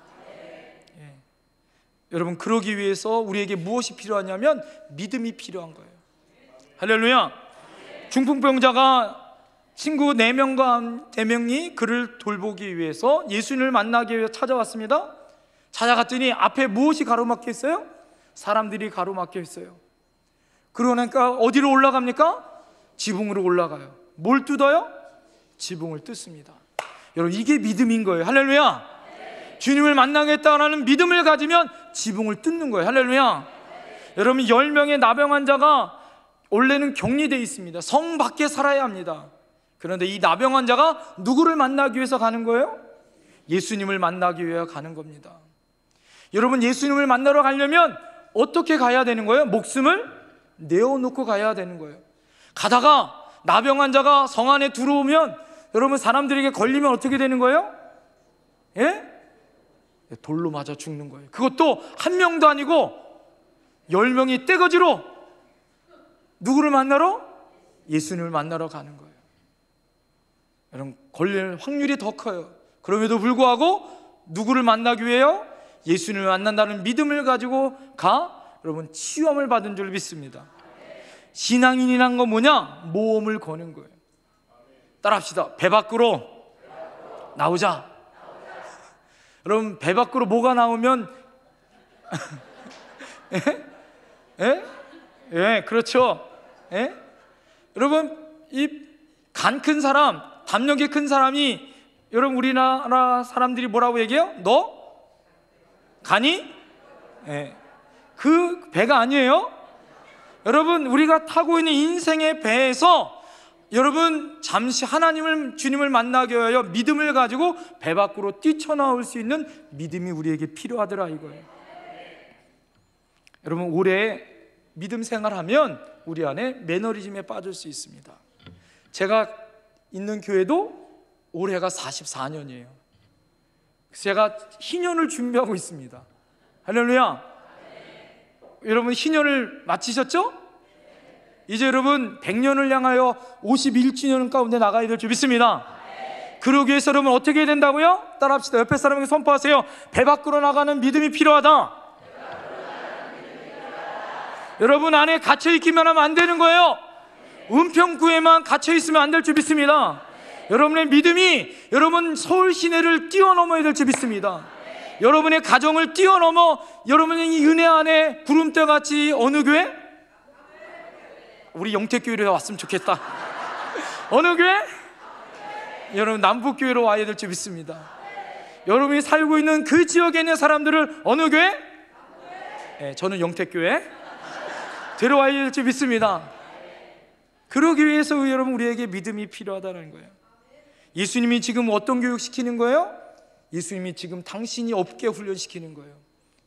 여러분, 그러기 위해서 우리에게 무엇이 필요하냐면 믿음이 필요한 거예요. 할렐루야. 중풍병자가 친구 4명과 4명이 그를 돌보기 위해서 예수님을 만나기 위해 찾아왔습니다. 찾아갔더니 앞에 무엇이 가로막혀 있어요? 사람들이 가로막혀 있어요. 그러니까 어디로 올라갑니까? 지붕으로 올라가요. 뭘 뜯어요? 지붕을 뜯습니다. 여러분, 이게 믿음인 거예요. 할렐루야. 주님을 만나겠다라는 믿음을 가지면 지붕을 뜯는 거예요. 할렐루야. 여러분, 10명의 나병 환자가 원래는 격리되어 있습니다. 성 밖에 살아야 합니다. 그런데 이 나병 환자가 누구를 만나기 위해서 가는 거예요? 예수님을 만나기 위해 가는 겁니다. 여러분, 예수님을 만나러 가려면 어떻게 가야 되는 거예요? 목숨을 내어놓고 가야 되는 거예요. 가다가 나병 환자가 성 안에 들어오면 여러분, 사람들에게 걸리면 어떻게 되는 거예요? 예? 돌로 맞아 죽는 거예요. 그것도 한 명도 아니고 10명이 떼거지로 누구를 만나러? 예수님을 만나러 가는 거예요. 여러분, 걸릴 확률이 더 커요. 그럼에도 불구하고 누구를 만나기 위해요? 예수님을 만난다는 믿음을 가지고 여러분, 치유함을 받은 줄 믿습니다. 신앙인이란 건 뭐냐? 모험을 거는 거예요. 따라합시다. 배 밖으로 나오자. 여러분, 배 밖으로 뭐가 나오면 예, 그렇죠. 예? 여러분, 이 간 큰 사람, 담력이 큰 사람이, 여러분, 우리나라 사람들이 뭐라고 얘기해요? 너 간이? 예. 그 배가 아니에요. 여러분, 우리가 타고 있는 인생의 배에서 여러분, 잠시 주님을 만나기 위하여 믿음을 가지고 배 밖으로 뛰쳐나올 수 있는 믿음이 우리에게 필요하더라 이거예요. 여러분, 올해 믿음 생활하면 우리 안에 매너리즘에 빠질 수 있습니다. 제가 있는 교회도 올해가 44년이에요. 제가 희년을 준비하고 있습니다. 할렐루야. 여러분, 희년을 마치셨죠? 이제 여러분 100년을 향하여 51주년 가운데 나가야 될 줄 믿습니다. 그러기 위해서 여러분 어떻게 해야 된다고요? 따라합시다. 옆에 사람에게 선포하세요. 배 밖으로 나가는 믿음이 필요하다. 여러분 안에 갇혀있기만 하면 안 되는 거예요. 은평구에만 갇혀있으면 안 될 줄 믿습니다. 여러분의 믿음이 여러분 서울 시내를 뛰어넘어야 될 줄 믿습니다. 여러분의 가정을 뛰어넘어 여러분의 이 은혜 안에 구름대같이 어느 교회? 우리 영택교회로 왔으면 좋겠다. 어느 교회? 여러분 남북교회로 와야 될 줄 믿습니다. 여러분이 살고 있는 그 지역에 있는 사람들을 어느 교회? 네, 저는 영택교회 데려와야 될 줄 믿습니다. 그러기 위해서 여러분 우리에게 믿음이 필요하다는 거예요. 예수님이 지금 어떤 교육 시키는 거예요? 예수님이 지금 당신이 업계 훈련시키는 거예요.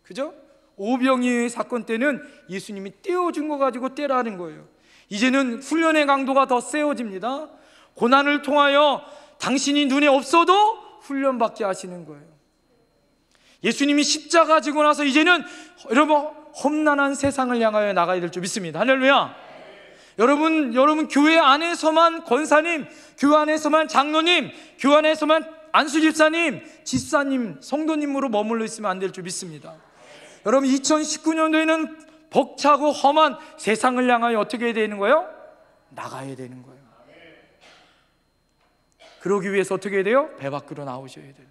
그죠? 오병이의 사건 때는 예수님이 떼어준 거 가지고 떼라는 거예요. 이제는 훈련의 강도가 더 세워집니다. 고난을 통하여 당신이 눈에 없어도 훈련받게 하시는 거예요. 예수님이 십자가 지고 나서 이제는 여러분 험난한 세상을 향하여 나가야 될 줄 믿습니다. 할렐루야. 여러분 교회 안에서만 권사님, 교회 안에서만 장로님, 교회 안에서만 안수집사님, 집사님, 성도님으로 머물러 있으면 안 될 줄 믿습니다. 여러분 2019년도에는 벅차고 험한 세상을 향하여 어떻게 해야 되는 거예요? 나가야 되는 거예요. 그러기 위해서 어떻게 해야 돼요? 배 밖으로 나오셔야 돼요.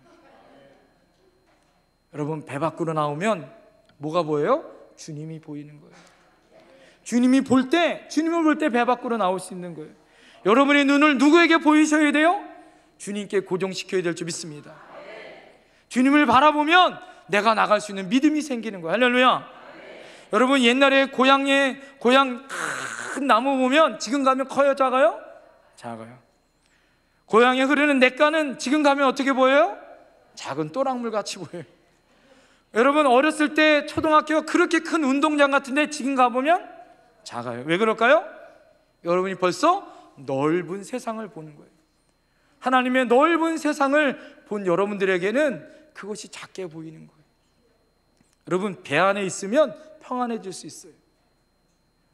여러분 배 밖으로 나오면 뭐가 보여요? 주님이 보이는 거예요. 주님을 볼 때 배 밖으로 나올 수 있는 거예요. 여러분의 눈을 누구에게 보이셔야 돼요? 주님께 고정시켜야 될 줄 믿습니다. 주님을 바라보면 내가 나갈 수 있는 믿음이 생기는 거예요. 할렐루야. 여러분 옛날에 고향 큰 나무 보면 지금 가면 커요? 작아요? 작아요. 고향에 흐르는 냇가는 지금 가면 어떻게 보여요? 작은 또랑물 같이 보여요. 여러분 어렸을 때 초등학교가 그렇게 큰 운동장 같은데 지금 가보면 작아요. 왜 그럴까요? 여러분이 벌써 넓은 세상을 보는 거예요. 하나님의 넓은 세상을 본 여러분들에게는 그것이 작게 보이는 거예요. 여러분 배 안에 있으면 평안해질 수 있어요.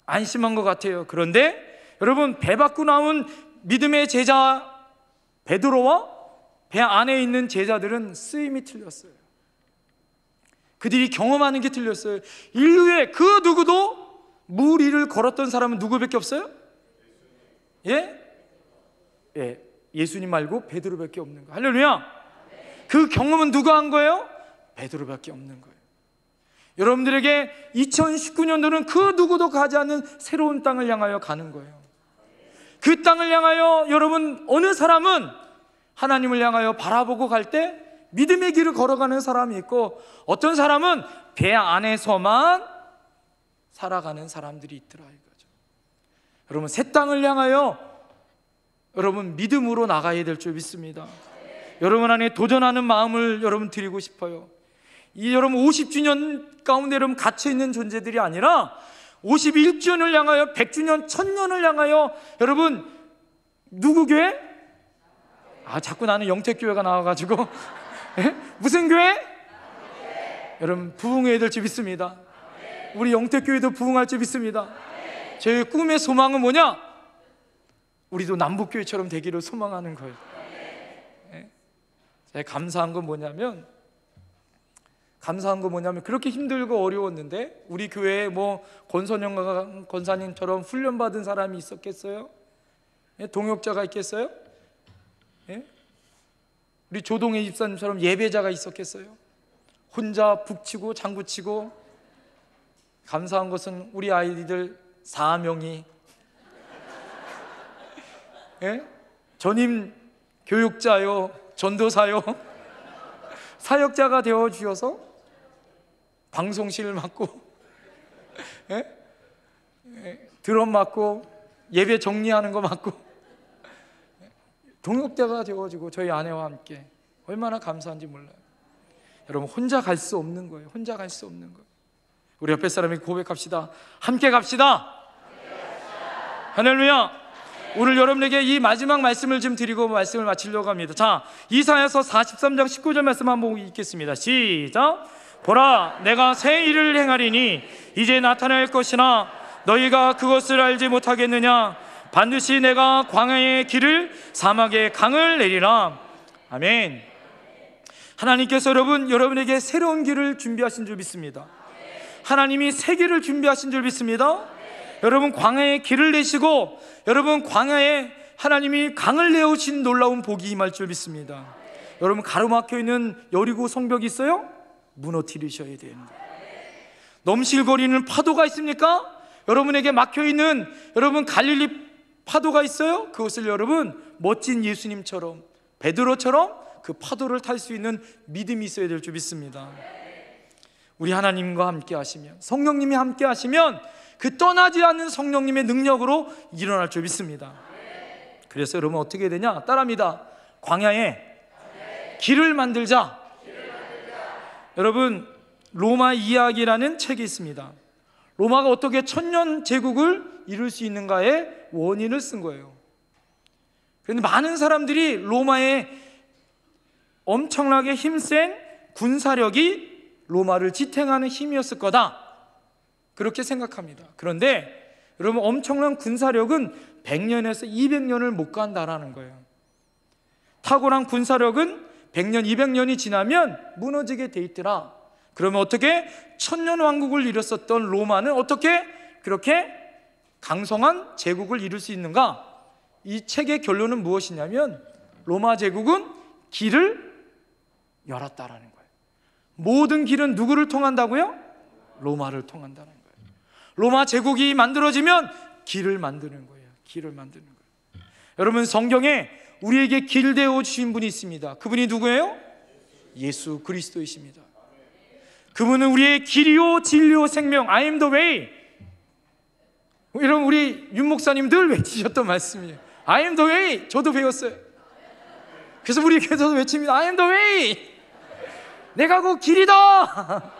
안심한 것 같아요. 그런데 여러분 배 밖으로 나온 믿음의 제자 베드로와 배 안에 있는 제자들은 쓰임이 틀렸어요. 그들이 경험하는 게 틀렸어요. 인류의 그 누구도 물 위를 걸었던 사람은 누구밖에 없어요? 예수님 말고 베드로밖에 없는 거예요. 할렐루야. 그 경험은 누가 한 거예요? 베드로밖에 없는 거예요. 여러분들에게 2019년도는 그 누구도 가지 않는 새로운 땅을 향하여 가는 거예요. 그 땅을 향하여 여러분 어느 사람은 하나님을 향하여 바라보고 갈 때 믿음의 길을 걸어가는 사람이 있고, 어떤 사람은 배 안에서만 살아가는 사람들이 있더라 이거죠. 여러분 새 땅을 향하여 여러분 믿음으로 나가야 될 줄 믿습니다. 여러분 안에 도전하는 마음을 여러분 드리고 싶어요. 이 여러분 50주년 가운데 여러분 갇혀 있는 존재들이 아니라 51주년을 향하여 100주년 1000년을 향하여 여러분 누구 교회? 자꾸 나는 영택교회가 나와가지고 무슨 교회? 여러분 부흥해야 될 줄 믿습니다. 우리 영택교회도 부흥할 줄 믿습니다. 저희 꿈의 소망은 뭐냐? 우리도 남북교회처럼 되기를 소망하는 거예요. 제가 감사한 건 뭐냐면 그렇게 힘들고 어려웠는데 우리 교회에 뭐 권선영 권사님처럼 훈련받은 사람이 있었겠어요? 동역자가 있겠어요? 우리 조동희 집사님처럼 예배자가 있었겠어요? 혼자 북치고 장구치고. 감사한 것은 우리 아이들 4명이 전임 교육자요, 전도사요, 사역자가 되어 주셔서 방송실 맡고 드럼 맡고 예배 정리하는 거 맡고 동역자가 되어지고 저희 아내와 함께 얼마나 감사한지 몰라요. 여러분 혼자 갈 수 없는 거예요. 혼자 갈 수 없는 거예요. 우리 옆에 사람에게 고백합시다. 함께 갑시다. 할렐루야. 오늘 여러분에게 이 마지막 말씀을 좀 드리고 말씀을 마치려고 합니다. 자, 이사야서 43장 19절 말씀 한번 읽겠습니다. 시작. 보라, 내가 새 일을 행하리니 이제 나타날 것이나 너희가 그것을 알지 못하겠느냐. 반드시 내가 광야의 길을 사막의 강을 내리라. 아멘. 하나님께서 여러분에게 새로운 길을 준비하신 줄 믿습니다. 하나님이 새 길을 준비하신 줄 믿습니다. 여러분 광야의 길을 내시고 여러분 광야에 하나님이 강을 내어주신 놀라운 복이 임할 줄 믿습니다. 여러분 가로막혀 있는 여리고 성벽이 있어요? 무너뜨리셔야 됩니다. 넘실거리는 파도가 있습니까? 여러분에게 막혀있는 여러분 갈릴리 파도가 있어요? 그것을 여러분 멋진 예수님처럼 베드로처럼 그 파도를 탈 수 있는 믿음이 있어야 될 줄 믿습니다. 우리 하나님과 함께 하시면, 성령님이 함께 하시면 그 떠나지 않는 성령님의 능력으로 일어날 줄 믿습니다. 그래서 여러분 어떻게 해야 되냐? 따라합니다. 광야에 길을 만들자. 여러분 로마 이야기라는 책이 있습니다. 로마가 어떻게 천년 제국을 이룰 수 있는가의 원인을 쓴 거예요. 그런데 많은 사람들이 로마의 엄청나게 힘센 군사력이 로마를 지탱하는 힘이었을 거다, 그렇게 생각합니다. 그런데 여러분 엄청난 군사력은 100년에서 200년을 못 간다라는 거예요. 탁월한 군사력은 100년, 200년이 지나면 무너지게 돼 있더라. 그러면 어떻게 천년 왕국을 이뤘었던 로마는 어떻게 그렇게 강성한 제국을 이룰 수 있는가? 이 책의 결론은 무엇이냐면 로마 제국은 길을 열었다라는 거예요. 모든 길은 누구를 통한다고요? 로마를 통한다는 거예요. 로마 제국이 만들어지면 길을 만드는 거예요. 길을 만드는 거예요. 여러분 성경에 우리에게 길 되어 주신 분이 있습니다. 그분이 누구예요? 예수 그리스도이십니다. 그분은 우리의 길이요 진리요 생명. I am the way. 여러분 우리 윤 목사님 늘 외치셨던 말씀이에요. I am the way. 저도 배웠어요. 그래서 우리 교회에서도 외칩니다. I am the way. 내가 그 길이다.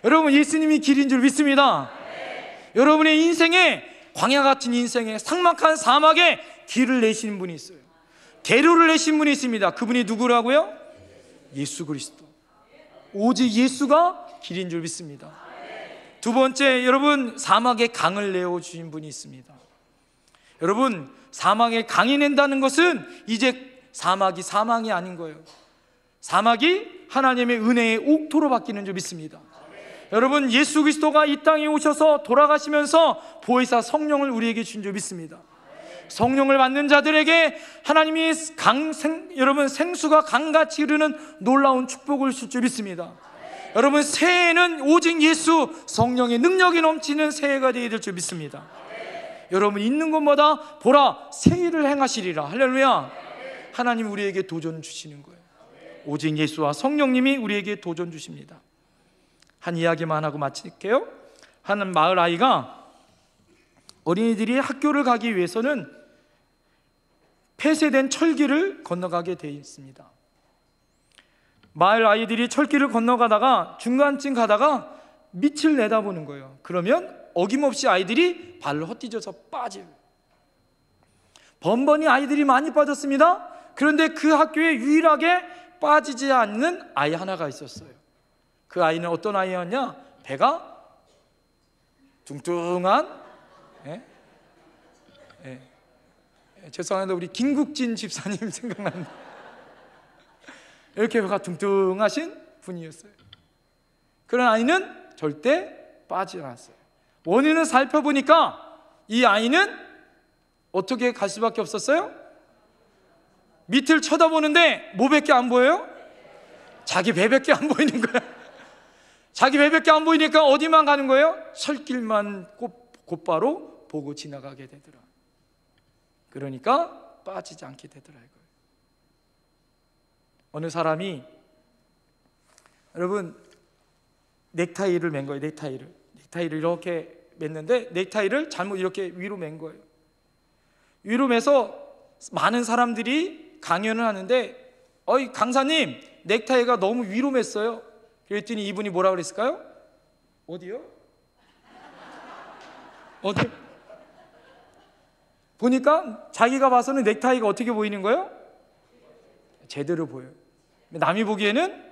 여러분, 예수님이 길인 줄 믿습니다. 여러분의 인생에, 광야 같은 인생에, 삭막한 사막에 길을 내시는 분이 있어요. 대로를 내신 분이 있습니다. 그분이 누구라고요? 예수 그리스도. 오직 예수가 길인 줄 믿습니다. 두 번째, 여러분, 사막에 강을 내어주신 분이 있습니다. 여러분, 사막에 강이 낸다는 것은 이제 사막이 사망이 아닌 거예요. 사막이 하나님의 은혜의 옥토로 바뀌는 줄 믿습니다. 여러분, 예수 그리스도가 이 땅에 오셔서 돌아가시면서 보혜사 성령을 우리에게 준 줄 믿습니다. 성령을 받는 자들에게 하나님이 여러분, 생수가 강같이 흐르는 놀라운 축복을 줄 줄 믿습니다. 여러분, 새해에는 오직 예수 성령의 능력이 넘치는 새해가 되어야 될 줄 믿습니다. 여러분, 있는 것마다 보라 새해를 행하시리라. 할렐루야. 하나님 우리에게 도전 주시는 거예요. 오직 예수와 성령님이 우리에게 도전 주십니다. 한 이야기만 하고 마칠게요. 한 마을 아이가 어린이들이 학교를 가기 위해서는 폐쇄된 철길을 건너가게 되어 있습니다. 마을 아이들이 철길을 건너가다가 중간쯤 가다가 밑을 내다보는 거예요. 그러면 어김없이 아이들이 발로 헛디뎌서 빠져요. 번번이 아이들이 많이 빠졌습니다. 그런데 그 학교에 유일하게 빠지지 않는 아이 하나가 있었어요. 그 아이는 어떤 아이였냐? 배가 뚱뚱한, 죄송한데 우리 김국진 집사님 생각납니다. 이렇게 배가 뚱뚱하신 분이었어요. 그런 아이는 절대 빠지지 않았어요. 원인을 살펴보니까 이 아이는 어떻게 갈 수밖에 없었어요? 밑을 쳐다보는데 뭐밖에 안 보여요? 자기 배밖에 안 보이는 거야. 자기 배밖에 안 보이니까 어디만 가는 거예요? 철길만 곧바로 보고 지나가게 되더라. 그러니까 빠지지 않게 되더라 이거예요. 어느 사람이, 여러분, 넥타이를 맨 거예요. 넥타이를 이렇게 맸는데 넥타이를 잘못 이렇게 위로 맨 거예요. 위로 매서 많은 사람들이 강연을 하는데, 어이 강사님, 넥타이가 너무 위로 맸어요. 그랬더니 이분이 뭐라고 그랬을까요? 어디요? 어디? 보니까 자기가 봐서는 넥타이가 어떻게 보이는 거예요? 제대로 보여요. 남이 보기에는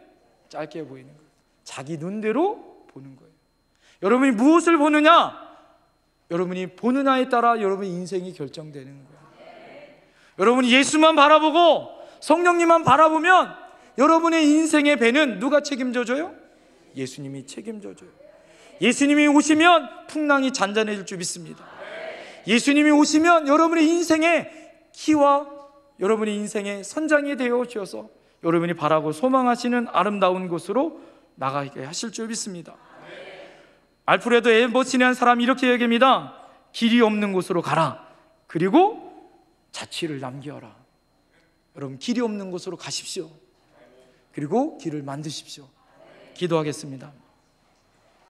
짧게 보이는 거예요. 자기 눈대로 보는 거예요. 여러분이 무엇을 보느냐? 여러분이 보느냐에 따라 여러분의 인생이 결정되는 거예요. 여러분이 예수만 바라보고 성령님만 바라보면 여러분의 인생의 배는 누가 책임져줘요? 예수님이 책임져줘요. 예수님이 오시면 풍랑이 잔잔해질 줄 믿습니다. 예수님이 오시면 여러분의 인생의 키와 여러분의 인생의 선장이 되어 주셔서 여러분이 바라고 소망하시는 아름다운 곳으로 나가게 하실 줄 믿습니다. 알프레드 엠버슨이라는 사람이 이렇게 얘기합니다. 길이 없는 곳으로 가라. 그리고 자취를 남겨라. 여러분, 길이 없는 곳으로 가십시오. 그리고 길을 만드십시오. 기도하겠습니다.